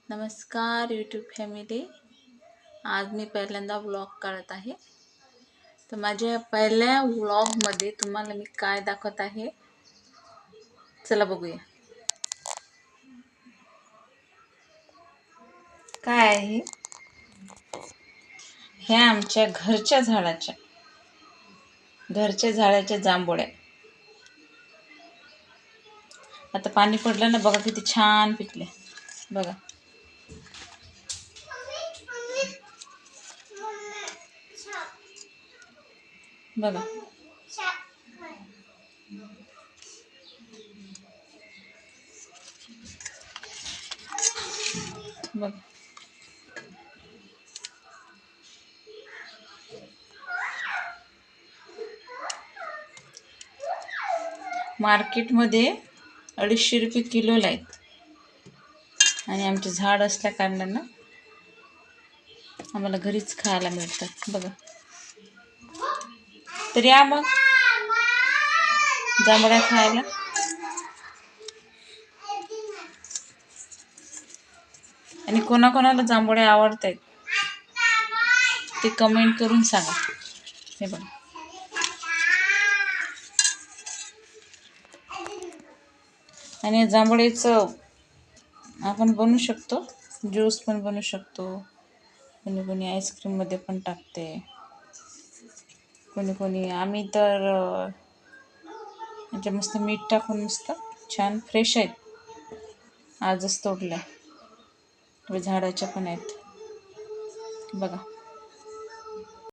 नमस्कार YouTube family. आज मी पहिल्यांदा व्लॉग काढत आहे. तर माझ्या पहिल्या व्लॉगमध्ये तुम्हाला मी काय दाखवत आहे, चला बघूया. काय आहे ह्या आमच्या घरच्या झाडाच्या जांभोळ्या. आता पाणी पडलं ना, बघा किती छान पिकले. बघा बघा बघा मार्केटमध्ये 250 रुपये किलोला आहेत आणि आमचे झाड असल्या कारणानं आम्हाला घरीच खायला मिळतात. बघा, तर या मग जांभळ्या खायला. आणि कोणाकोणाला जांभळ्या आवडतात ते कमेंट करून सांगा. हे बघा, आणि जांभळ्याचं आपण बनवू शकतो, ज्यूस पण बनवू शकतो. कोणी कोणी आईस्क्रीममध्ये पण टाकते, कोणी कोणी. आम्ही तर म्हणजे मस्त मीठ टाकून मस्त छान फ्रेश आहेत, आजच तोडल्या. झाडाच्या पण आहेत बघा.